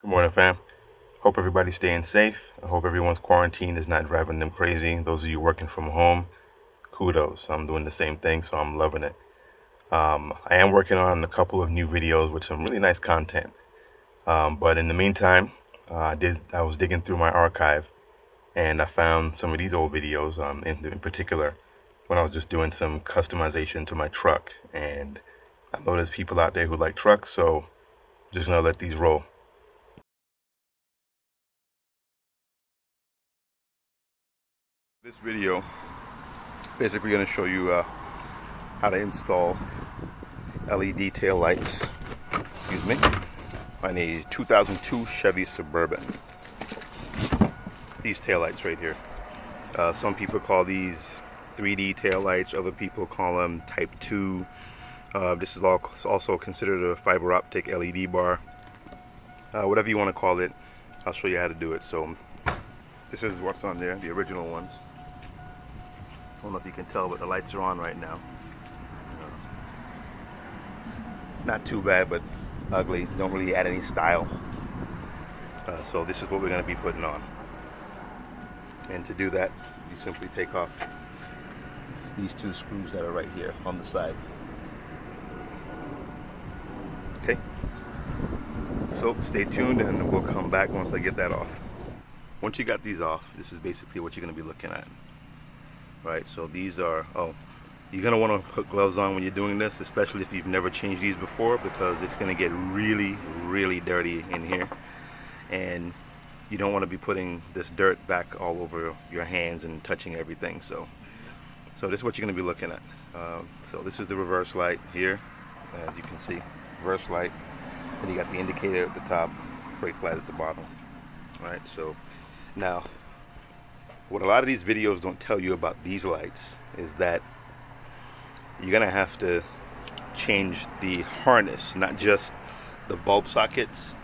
Good morning, fam. Hope everybody's staying safe. I hope everyone's quarantine is not driving them crazy. Those of you working from home, kudos. I'm doing the same thing, so I'm loving it. I am working on a couple of new videos with some really nice content. But in the meantime, I was digging through my archive, and I found some of these old videos. In particular, when I was just doing some customization to my truck, and I know there's people out there who like trucks, so I'm just gonna let these roll. This video basically going to show you how to install LED tail lights, excuse me, on a 2002 Chevy Suburban. These tail lights right here. Some people call these 3D tail lights, other people call them Type 2. This is also considered a fiber optic LED bar. Whatever you want to call it, I'll show you how to do it. So this is what's on there, the original ones. I don't know if you can tell, but the lights are on right now. Not too bad, but ugly. Don't really add any style. So this is what we're going to be putting on. And to do that, you simply take off these two screws that are right here on the side. Okay? So stay tuned and we'll come back once I get that off. Once you got these off, this is basically what you're going to be looking at. Right, so these are, you're going to want to put gloves on when you're doing this, especially if you've never changed these before, because it's going to get really, really dirty in here. And you don't want to be putting this dirt back all over your hands and touching everything. So this is what you're going to be looking at. So this is the reverse light here, as you can see, reverse light. And you got the indicator at the top, brake light at the bottom. All right, so now, what a lot of these videos don't tell you about these lights is that you're gonna have to change the harness, not just the bulb sockets,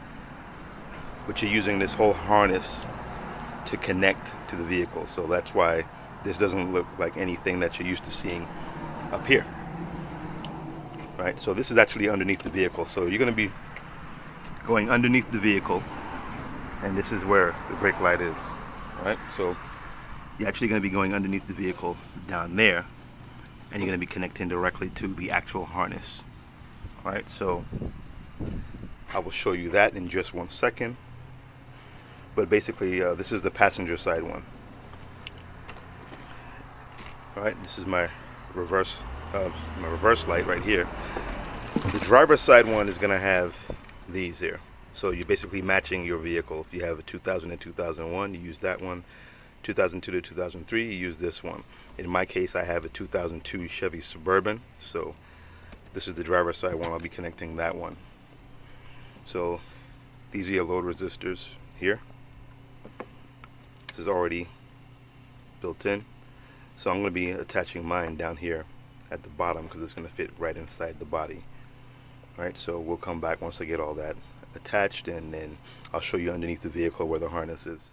but you're using this whole harness to connect to the vehicle. So that's why this doesn't look like anything that you're used to seeing up here. Right, so this is actually underneath the vehicle. So you're gonna be going underneath the vehicle, and this is where the brake light is. Right, so you're actually going to be going underneath the vehicle down there, and you're going to be connecting directly to the actual harness. Alright, so I will show you that in just 1 second. But basically, this is the passenger side one. Alright, this is my reverse light right here. The driver's side one is going to have these here. So you're basically matching your vehicle. If you have a 2000 and 2001, you use that one. 2002 to 2003, you use this one. In my case, I have a 2002 Chevy Suburban, so this is the driver's side one. I'll be connecting that one. So these are your load resistors here. This is already built in, so I'm going to be attaching mine down here at the bottom because it's going to fit right inside the body. Alright, so we'll come back once I get all that attached, and then I'll show you underneath the vehicle where the harness is.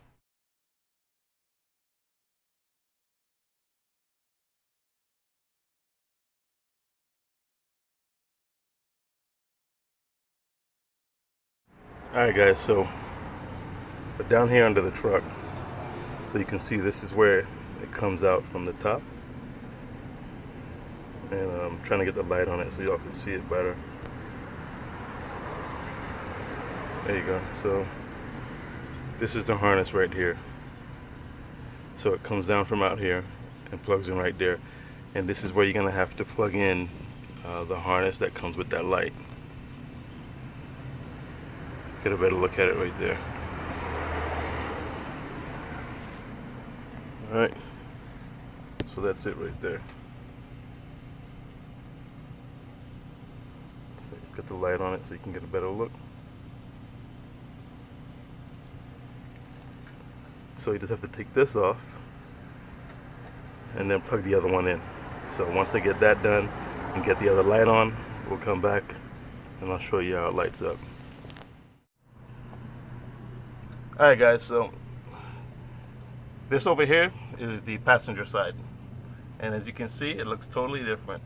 Alright guys, so down here under the truck, so you can see this is where it comes out from the top, and I'm trying to get the light on it so y'all can see it better. There you go. So this is the harness right here. So it comes down from out here and plugs in right there, and this is where you're gonna have to plug in the harness that comes with that light. Get a better look at it right there. Alright, so that's it right there. So get the light on it so you can get a better look. So you just have to take this off and then plug the other one in. So once I get that done and get the other light on, we'll come back and I'll show you how it lights up. Alright guys, so this over here is the passenger side, and as you can see, it looks totally different.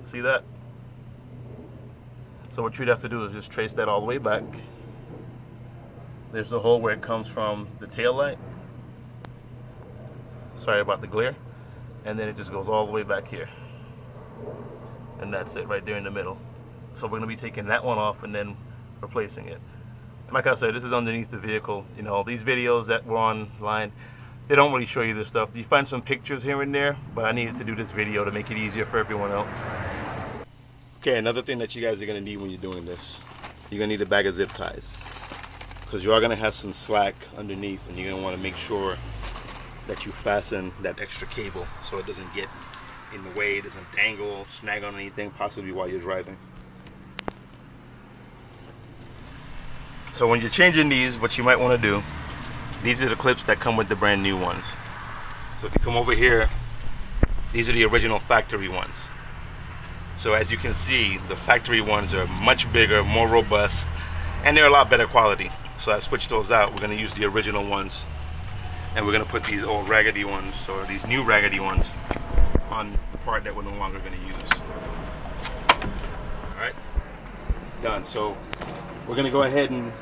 See that? So what you'd have to do is just trace that all the way back. There's the hole where it comes from the tail light. Sorry about the glare. And then it just goes all the way back here. And that's it right there in the middle. So we're going to be taking that one off and then replacing it. And like I said, this is underneath the vehicle. You know, these videos that were online, they don't really show you this stuff. You find some pictures here and there, but I needed to do this video to make it easier for everyone else. Okay, another thing that you guys are going to need when you're doing this, you're going to need a bag of zip ties. Because you are going to have some slack underneath, and you're going to want to make sure that you fasten that extra cable so it doesn't get in the way, it doesn't dangle, snag on anything, possibly while you're driving. So when you're changing these, what you might want to do, these are the clips that come with the brand new ones. So if you come over here, these are the original factory ones. So as you can see, the factory ones are much bigger, more robust, and they're a lot better quality. So I switched those out. We're going to use the original ones, and we're going to put these old raggedy ones, or these new raggedy ones, on the part that we're no longer going to use. Alright, done. So we're going to go ahead and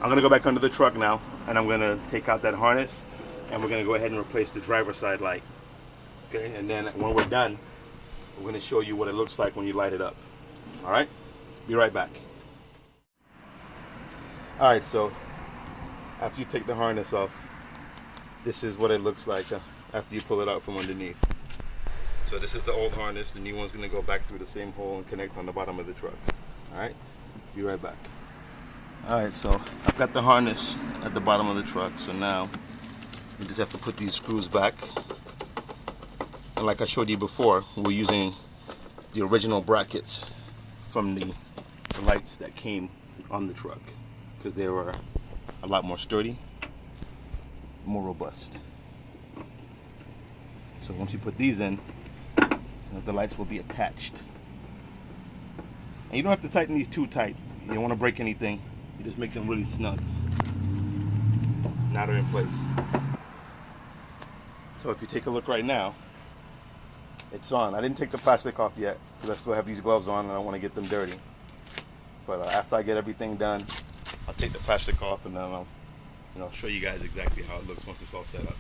I'm going to go back under the truck now, and I'm going to take out that harness, and we're going to go ahead and replace the driver's side light. Okay, and then when we're done, we're going to show you what it looks like when you light it up. Alright, be right back. Alright, so after you take the harness off, this is what it looks like after you pull it out from underneath. So this is the old harness. The new one's going to go back through the same hole and connect on the bottom of the truck. Alright, be right back. Alright, so I've got the harness at the bottom of the truck. So now we just have to put these screws back. And like I showed you before, we're using the original brackets from the lights that came on the truck, because they were a lot more sturdy, more robust. So once you put these in, the lights will be attached. And you don't have to tighten these too tight. You don't want to break anything. You just make them really snug. Now they're in place. So if you take a look right now, it's on. I didn't take the plastic off yet because I still have these gloves on and I don't want to get them dirty. But after I get everything done, I'll take the plastic off, and then I'll show you guys exactly how it looks once it's all set up.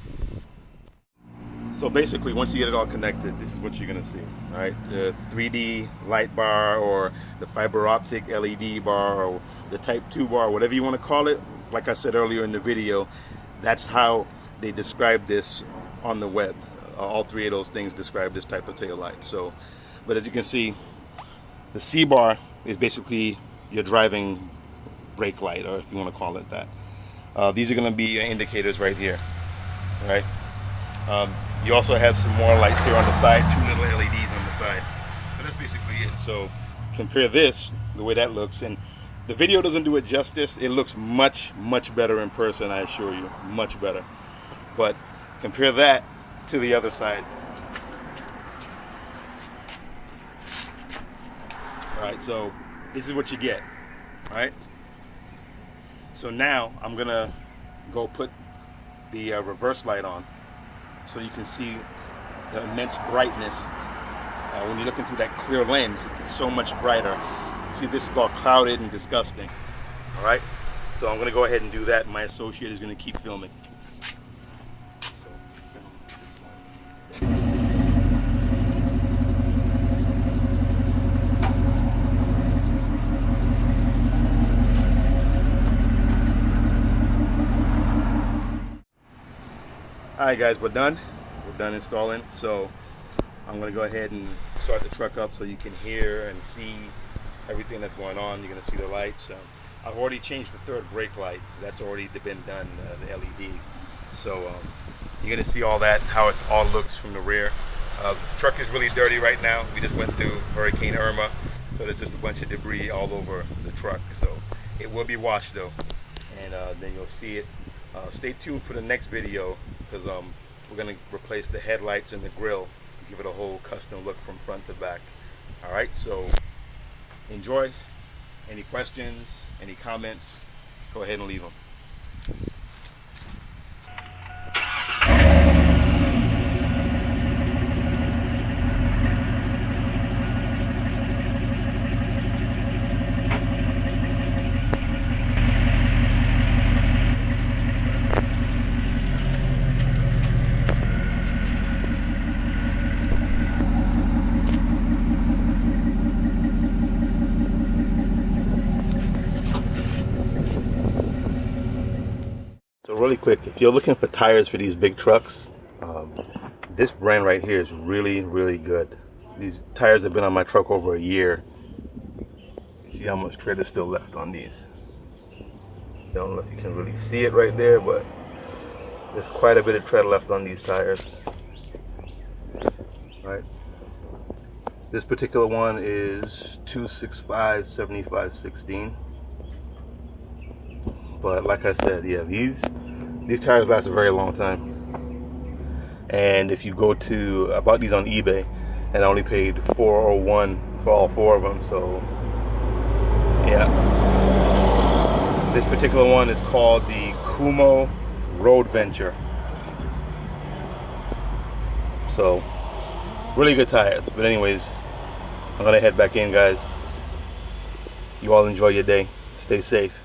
So basically, once you get it all connected, this is what you're going to see. All right, the 3D light bar, or the fiber optic LED bar, or the Type 2 bar, whatever you want to call it. Like I said earlier in the video, that's how they describe this on the web. All three of those things describe this type of tail light. So, but as you can see, the C bar is basically your driving brake light, or if you want to call it that. These are going to be your indicators right here. All right. You also have some more lights here on the side, 2 little LEDs on the side. So that's basically it. So compare this, the way that looks, and the video doesn't do it justice. It looks much, much better in person, I assure you, much better. But compare that to the other side. All right, so this is what you get. All right. So now I'm gonna go put the reverse light on, so you can see the immense brightness. When you're looking through that clear lens, it's so much brighter. See, this is all clouded and disgusting. All right, so I'm gonna go ahead and do that. My associate is gonna keep filming. Alright guys, we're done installing. So I'm going to go ahead and start the truck up so you can hear and see everything that's going on. You're going to see the lights. I've already changed the third brake light. That's already been done, the LED. So you're going to see all that, how it all looks from the rear. The truck is really dirty right now. We just went through Hurricane Irma, so there's just a bunch of debris all over the truck. So it will be washed though, and then you'll see it. Stay tuned for the next video, because we're going to replace the headlights and the grille, give it a whole custom look from front to back. Alright, so enjoy. Any questions, any comments, go ahead and leave them. really quick, if you're looking for tires for these big trucks, this brand right here is really, really good. These tires have been on my truck over a year. See how much tread is still left on these. I don't know if you can really see it right there, but there's quite a bit of tread left on these tires. Right. This particular one is 265/75/16. But like I said, yeah, these tires last a very long time. And if you go to, I bought these on eBay and I only paid $401 for all 4 of them. So yeah, this particular one is called the Kumo Road Venture. So really good tires. But anyways, I'm gonna head back in, guys. You all enjoy your day. Stay safe.